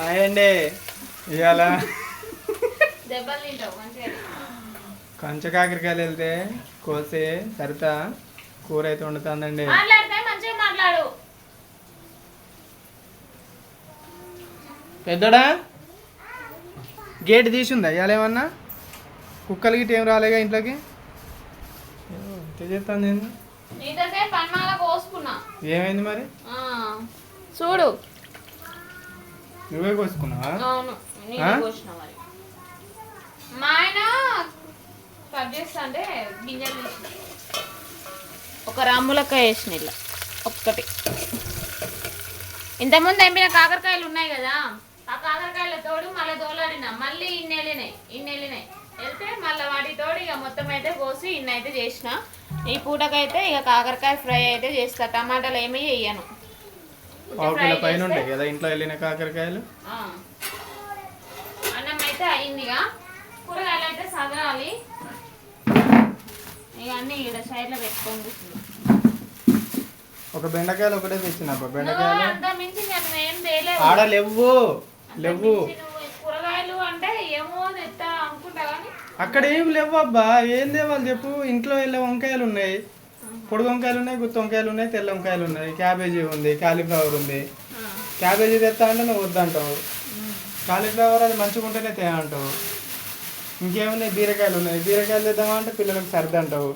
అయ్యండి ఇవాళ దెబ్బలు తింటావు మంచిగా. కంచె కాకరకాయలు వెళ్తే కోసి సరిత కూర అయితే వండుతుందండి. మాట్లాడితే మంచిగా మాట్లాడు. పెద్దడా గేట్ తీసుందా ఇవాళ ఏమన్నా కుక్కలు గిట్ట ఏం రాలేగా ఇంట్లోకి చేస్తాను నేను. నీతోటే పన్నాల కోసుకున్నా. ఏమైంది మరి చూడు నువ్వే కోసుకున్నావా? అవును నేనే కోసిన. మరి మా ఆయన కట్ చేస్తా అంటే గింజలు తీసిన ఒక రాములకాయ వేసిన ఇలా ఒక్కటి. ఇంతకుముందు ఎంపిన కాకరకాయలు ఉన్నాయి కదా, ఆ కాకరకాయల తోడు మళ్ళీ తోలాడినా మళ్ళీ ఇన్ని వెళ్ళినాయి వెళ్తే మళ్ళీ వాటి తోడు ఇక మొత్తం అయితే కోసి ఇన్ని అయితే చేసిన. ఈ పూటకైతే ఇక కాకరకాయ ఫ్రై అయితే చేస్తా, టమాటాలు ఏమీ వేయను. పైన ఉంటాయి కదా ఇంట్లో వెళ్ళిన కాకరకాయలు. అన్నం అయితే అయిందిగా, కూరగాయలు అయితే సదరాలి. ఇక అన్నీ ఇక్కడ సైడ్లో పెట్టుకొని కూర్చున్నాం. ఒక బెండకాయలు ఒకటే తెచ్చిన బెండకాయలు అంతా మించి ఏం తేలేదు. ఆడ లేవు కూరగాయలు అంటే ఏమో తెస్తా అనుకుంటా కానీ అక్కడ ఏం లేవు అబ్బా. ఏం తేవాలి చెప్పు? ఇంట్లో వెళ్ళే వంకాయలు ఉన్నాయి, పొడుగు వంకాయలు ఉన్నాయి, గుత్తి వంకాయలు ఉన్నాయి, తెల్ల వంకాయలు ఉన్నాయి, క్యాబేజీ ఉంది, కాలీఫ్లవర్ ఉంది. క్యాబేజీ తెస్తా అంటే నువ్వు వద్దంటావు, కాలీఫ్లవర్ అది మంచిగా ఉంటేనే తే అంటావు. ఇంకేమున్నాయి? బీరకాయలు ఉన్నాయి, బీరకాయలు తెద్దామంటే పిల్లలకు సర్ది అంటావు.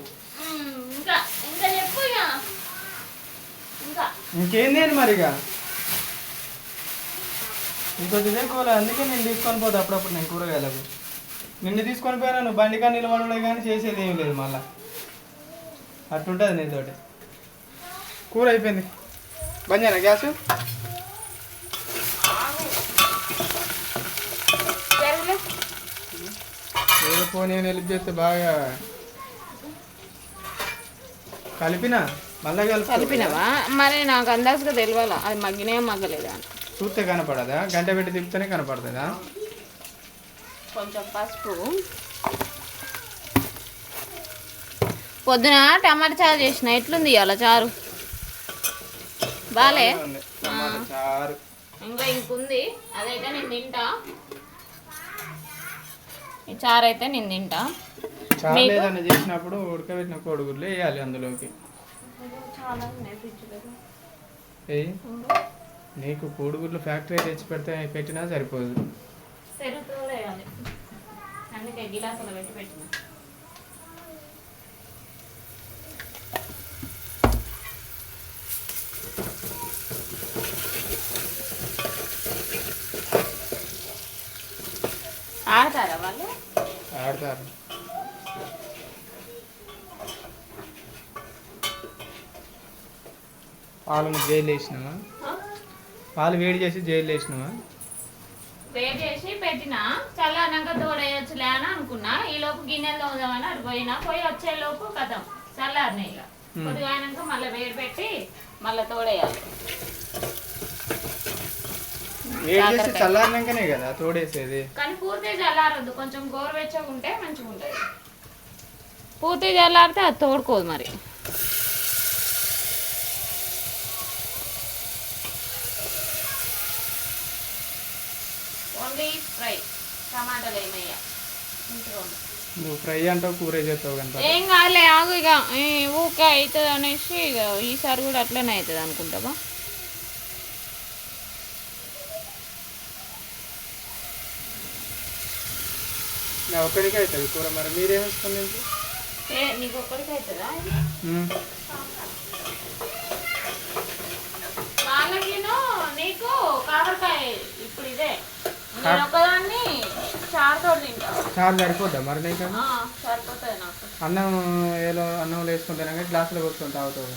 ఇంకేంది అని మరిగా ఇంకోటి ఇదే కూర. అందుకే నేను తీసుకొని పోతా అప్పుడప్పుడు నేను కూరగాయలకు. నిన్ను తీసుకొని పోయినా నువ్వు బండికా నిలబడలే కానీ చేసేది ఏం లేదు. మళ్ళా అట్టుంటుంది నీతోటి. కూర అయిపోయింది. బంద్ చేయనా గ్యాస్? ఏదో పోనీ హెల్ప్ చేస్తే బాగా కలిపినా మళ్ళా కలిపినావా? మరి నాకు అందాజుగా తెలియాలా అది మగ్గినే మగ్గలేదా అని. చూస్తే కనపడదా? గంట పెట్టి తిప్పుతూనే కనపడుతుందా? కొంచెం పసుపు. పొద్దున టమాటా చారు చేసిన, ఎట్లుంది ఇవాళ చారు? బాలే. ఇంకా ఇంకుంది, అదైతే నేను తింటా. ఈ చారు అయితే నేను తింటా. ఏదైనా చేసినప్పుడు ఉడకబెట్టిన కోడిగుడ్లు వేయాలి అందులోకి. నీకు కోడిగుడ్లు ఫ్యాక్టరీ తెచ్చి పెట్టినా సరిపోదు. అందుకే గిలాసులో పెట్టి పెట్టిన. ఆడతారా వాళ్ళు? ఆడతారు. పాలను జైలు వేసినావా? పాలు వేడి చేసి జైలు వేసినావా? వేడి చేసి పెట్టినా, చల్లనాక తోడేయచ్చులే అని అనుకున్నా. ఈ లోపు గిన్నెలు తోదామని అటు పోయి వచ్చే లోపు కథం చల్లారినాయి. ఇక కొద్దిగా అయినాక మళ్ళీ వేడి పెట్టి మళ్ళీ తోడేయాలి. చల్లారినాకనే కదా తోడేసేది. కానీ పూర్తిగా చల్లారద్దు, కొంచెం గోరువెచ్చగా ఉంటే మంచిగా ఉంటుంది. పూర్తిగా చల్లారితే అది తోడుకోదు. మరి ఓన్లీ ఫ్రై, టమాటాలు ఏమయ్యా. నువ్వు ఫ్రై అంటావు, కూర చేస్తావు కనుక ఏం కాదులే, ఆగు. ఇక ఊకే అవుతుంది అనేసి ఇక ఈసారి కూడా అట్లనే అవుతుంది అనుకుంటావా? ఒక్కడికి అవుతుంది కూర. మరి మీరేమిస్తుంది? నీకు ఒక్కడికి అవుతుందా? వాళ్ళకిను నీకు కాకరకాయ ఇప్పుడు ఇదే. నేను ఒకదాన్ని చారుతో తింటా. చారు సరిపోద్దా మరి నీకు? సరిపోతుంది నాకు. అన్నంలో వేసుకుంటాను గ్లాసులో పోసుకొని తాగుతావు.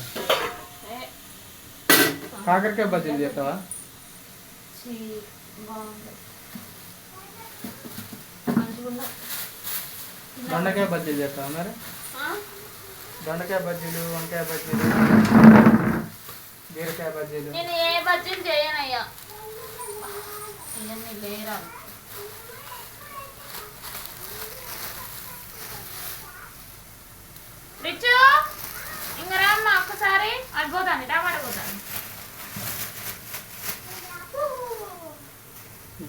కాకరకాయ బజ్జీలు చేస్తావా? దొండకాయ బజ్జీలు చేస్తావా మరి? దొండకాయ బజ్జీలు, వంకాయ బజ్జీలు, బీరకాయ బజ్జీలు. నేను ఏ బజ్జీలు చేయనయ్యా. ఇవన్నీ లేరా? రిచు ఇంకా రామ్మా ఒక్కసారి. అడిపోతాను, టమాటా పోతాను.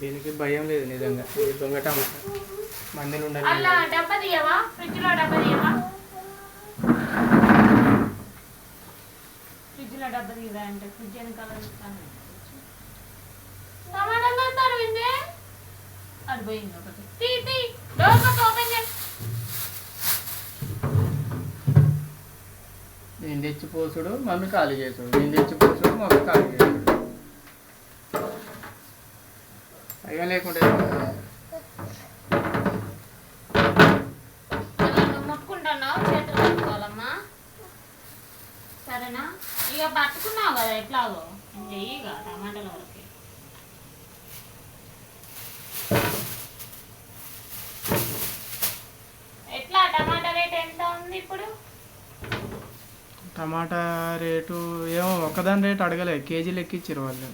దీనికి భయం లేదు నిజంగా. ఇది దొంగ టమాటా మందిని ఉండాలి. అలా డబ్బా తీయవా, ఫ్రిడ్జ్లో డబ్బా తీయవా, ఫ్రిడ్జ్లో డబ్బా తీయరా అంటే ఫ్రిడ్జ్ వెనకాల చూస్తాను. టమాటాలు వేస్తారు విందే, అది పోయింది ఒకటి. తీ తీ డోర్ పక్క ఓపెన్ చేసి. నేను తెచ్చి పోసుడు మమ్మీ ఖాళీ చేసుడు, నేను తెచ్చి పోసుడు మమ్మీ ఖాళీ చేసుడు. అయ్యో లేకుంటే నువ్వు ముట్టుకుంటున్నావు, చేతులు పట్టుకోవాలమ్మా సరేనా. ఇక పట్టుకున్నావు కదా ఎట్లాగో చెయ్యి ఇక టమాటాల వరకు. ఎట్లా టమాటా రేట్ ఎంత ఉంది ఇప్పుడు? టమాటా రేటు ఏమో ఒక్కదాని రేటు అడగలే, కేజీ లెక్క ఇచ్చారు వాళ్ళు.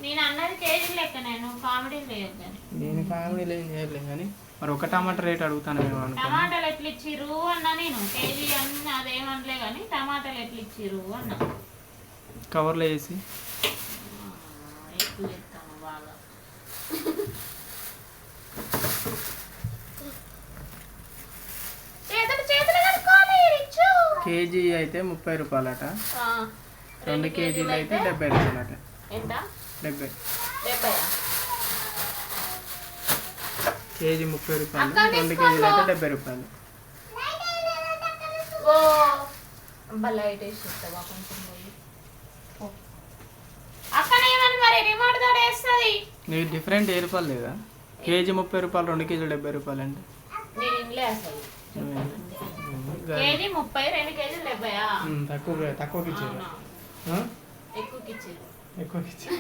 నేను అన్నది కేజీ లెక్క, నేను కామెడీ లేదు కానీ. నేను కామెడీలు ఏం చేయలేదు కానీ మరి ఒక టమాటా రేట్ అడుగుతాను మేము అనుకో. టమాటాలు ఎట్లా ఇచ్చిర్రు అన్నా, నేను కేజీ అన్న అదేమనలే కానీ టమాటాలు ఎట్లా ఇచ్చిర్రు అన్నా. కవర్లో వేసి ఎక్కువ ఇస్తాము బాగా. కేజీ అయితే 30 రూపాయలట, 2 కేజీలు అయితే 70 రూపాయలట. ఎంత? 70. 70. కేజీ 30 రూపాయలు, 2 కేజీలు అయితే 70 రూపాయలు. లైట్ వేసి ఇస్తావా కొంచెం? అక్కనేమని మరి రిమోట్ తోటి వేస్తుంది. నీకు డిఫరెంట్ ఏ రూపాయలు లేదా? కేజీ 30 రూపాయలు, 2 కేజీలు 70 రూపాయలు అంటే నేను ఇంట్లో అసలు కేజీ 30, 2 కేజీలు 70. తక్కువకి ఇచ్చారు, ఎక్కువకి ఇచ్చారు. ఎక్కువకి ఇచ్చారు.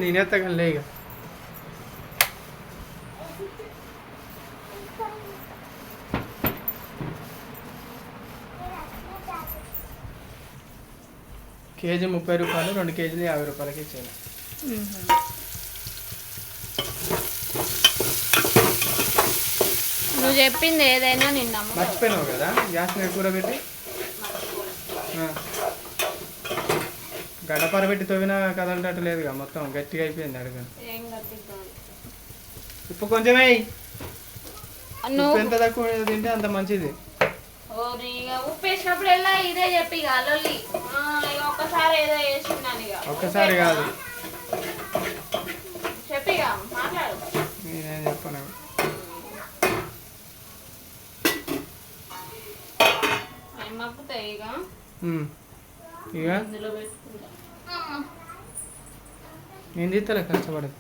నేను ఎత్తగలను లేక. కేజీ 30 రూపాయలు, 2 కేజీలు 50 రూపాయలకి ఇచ్చాను. నువ్వు చెప్పింది ఏదైనా నిన్న మర్చిపోయినావు కదా గ్యాస్ మీద కూర పెట్టి. గడపర పెట్టి తవ్వినా కదలటట్టు లేదుగా, మొత్తం గట్టిగా అయిపోయింది. అడగను ఉప్పు కొంచెమే, ఎంత తక్కువ తింటే అంత మంచిది. ఉప్పు వేసినప్పుడు ఎలా ఇదే చెప్పి అల్లొల్లి ఒక్కసారి ఏదో వేసిందని. ఒక్కసారి కాదు, చెప్పి మాట్లాడు. నేనేం చెప్పను. మక్కుతాయి ఇక ఇందులో పెట్టుకుంటా. నేను తీస్తలే, కష్టపడదు.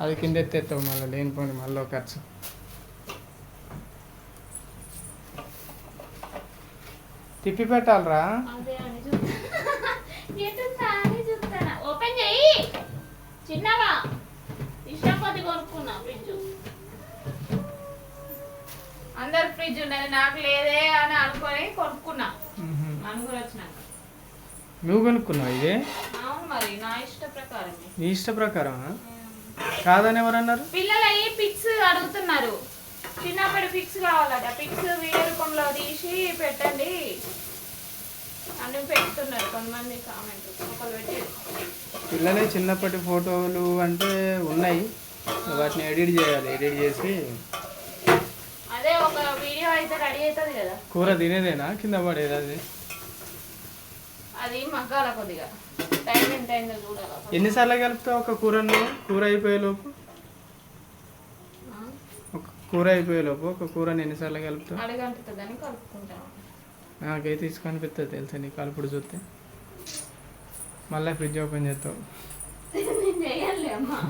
అది కింద ఎత్తేస్తావు మళ్ళీ లేనిపోయింది, మళ్ళీ ఖర్చు. తిప్పి పెట్టాలరా. ఓపెన్ చెయ్యి చిన్నగా, ఇష్టం కొద్ది కొనుక్కున్నా ఫ్రిడ్జ్. అందరు ఫ్రిడ్జ్ ఉన్నది, నాకు లేదే అని అనుకొని కొనుక్కున్నా. నలుగురు వచ్చినాక. నువ్వు కొనుక్కున్నావు ఇది? అవును మరి, నా ఇష్ట ప్రకారం. నీ ఇష్ట ప్రకారం కాదని ఎవరన్నారు? పిల్లలు అయ్యి పిక్స్ అడుగుతున్నారు, చిన్నప్పటి పిక్స్ కావాలట. పిక్స్ వీడియో రూపంలో తీసి పెట్టండి అని పెడుతున్నారు కొంతమంది కామెంట్. ఒకరు పెట్టి పిల్లలే చిన్నప్పటి ఫోటోలు అంటే ఉన్నాయి, వాటిని ఎడిట్ చేయాలి. ఎడిట్ చేసి అదే ఒక వీడియో అయితే రెడీ అవుతుంది కదా. కూర తినేదేనా కింద పడేది? అది మగ్గాల కొద్దిగా టైం ఎంత అయిందో చూడాలి. ఎన్నిసార్లు కలుపుతావు ఒక కూరను? కూర అయిపోయేలోపు ఒక కూరని ఎన్నిసార్లు కలుపుతావు? అడగంటుందని కలుపుకుంటాను. నాకైతే ఇసుక అనిపిస్తుంది తెలుసా నీ కలుపుడు చూస్తే. మళ్ళీ ఫ్రిడ్జ్ ఓపెన్ చేస్తావు. చేయాలి అమ్మా.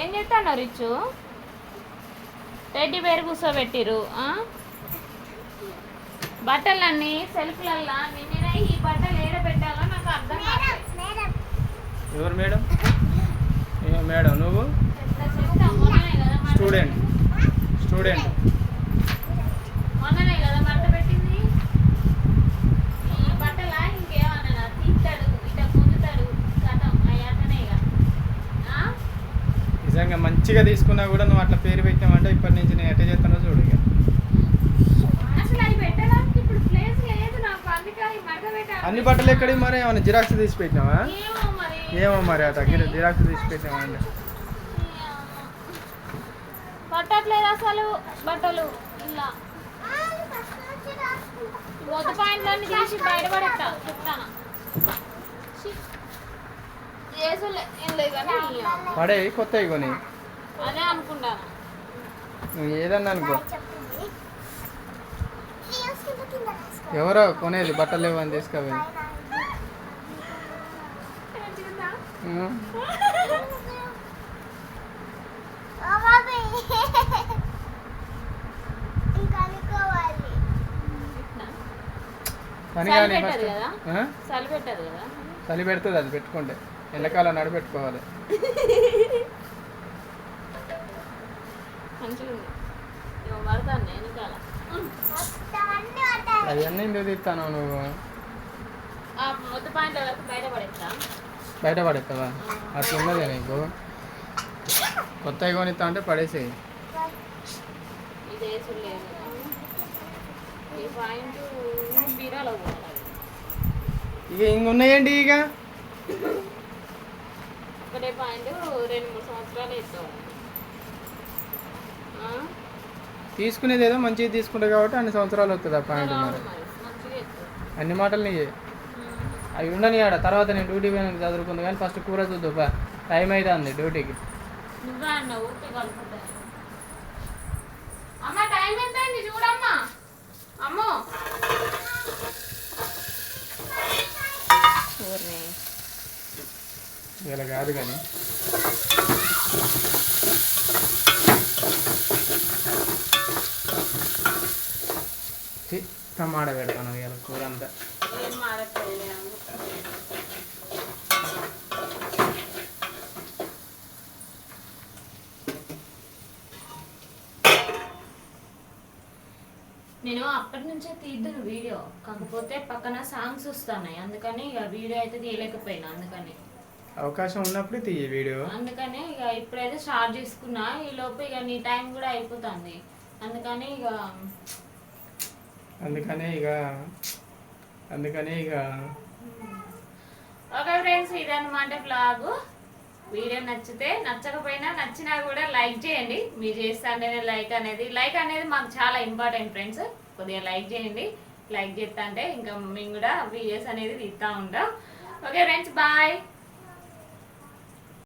ఏం చేస్తాను రిచ్చు? Teddy bear కూర్చోబెట్టిరు. బట్టలన్నీ సెల్ఫ్లల్లా నిన్ననే. ఈ బట్టలు ఏడ పెట్టాలో నాకు అర్థం కాదు. ఎవరు మేడం? మేడం నువ్వు స్టూడెంట్ మొన్ననే కదా బట్ట పెట్టింది. ఈ బట్టలా ఇంకేమన్నా తీస్తాడు, ఇట గుంజుతాడు, కథం అయ్యాకనే ఇక. నిజంగా మంచిగా తీసుకున్నా కూడా నువ్వు అట్లా పేరు పెట్టామంటే ఇప్పటి నుంచి నేను ఎట్ట చేస్తానో చూడు. ఇక పెట్టాలి అన్ని బట్టలు ఎక్కడి మరి ఏమైనా జిరాక్స్ తీసి పెట్టినావా? ఏమో మరి ఆ తగ్గిన జిరాక్స్ తీసి పెట్టినావా అండి? పట్టట్లేదు అసలు బట్టలు ఇలా మొత్తం పాయింట్లన్నీ తీసి బయటపడేస్తా చెప్తాను పడే కొత్తవి కొని అదే అనుకుంటాను. నువ్వు ఏదన్నా అనుకో. ఎవరో కొనేది బట్టలు లేవని తీసుకోవాలి. పని కానీ చలి పెడుతుంది అది పెట్టుకుంటే ఎండాకాలం నడు పెట్టుకోవాలి. అవన్నీ ఎందుకు తీస్తాను నువ్వు? బయట పడేస్తావా? అట్లా ఉన్నదే నీకు. కొత్తవి కొనిస్తా అంటే పడేసేయి. ఇక ఇంకున్నాయండి ఇక ఒకటే పాయింట్ 2-3 సంవత్సరాలు వేస్తాం. తీసుకునేది ఏదో మంచిగా తీసుకుంటా కాబట్టి అన్ని సంవత్సరాలు వస్తుంది ఆ పాయింట్. మరి అన్ని మాటలు నీయే అవి ఉండని ఆడ. తర్వాత నేను డ్యూటీ పోయిన చదువుకుంది కానీ ఫస్ట్ కూర చూద్దా టైం అవుతుంది డ్యూటీకి. అమ్మ టైం ఎంత అయింది చూడమ్మా. అమ్మో ఇలా కాదు కానీ టమాటా పెడతాను ఇలా కూర అంతా. నేను అప్పటి నుంచే తీద్దును వీడియో, కాకపోతే పక్కన సాంగ్స్ వస్తున్నాయి అందుకని ఇక వీడియో అయితే తీయలేకపోయినా. అందుకని అవకాశం ఉన్నప్పుడు తీయ వీడియో. అందుకని ఇక ఇప్పుడైతే స్టార్ట్ చేసుకున్నా. ఈ లోపు ఇక నీ టైం కూడా అయిపోతుంది. అందుకని ఇక ఓకే ఫ్రెండ్స్, ఇదన్నమాట బ్లాగ్. వీడియో నచ్చితే నచ్చకపోయినా నచ్చినా కూడా లైక్ చేయండి. మీరు చేస్తాంటేనే లైక్ అనేది మాకు చాలా ఇంపార్టెంట్ ఫ్రెండ్స్. కొద్దిగా లైక్ చేయండి. లైక్ చేస్తా అంటే ఇంకా మేము కూడా వీడియోస్ అనేది తీస్తూ ఉంటాం. Okay friends, bye.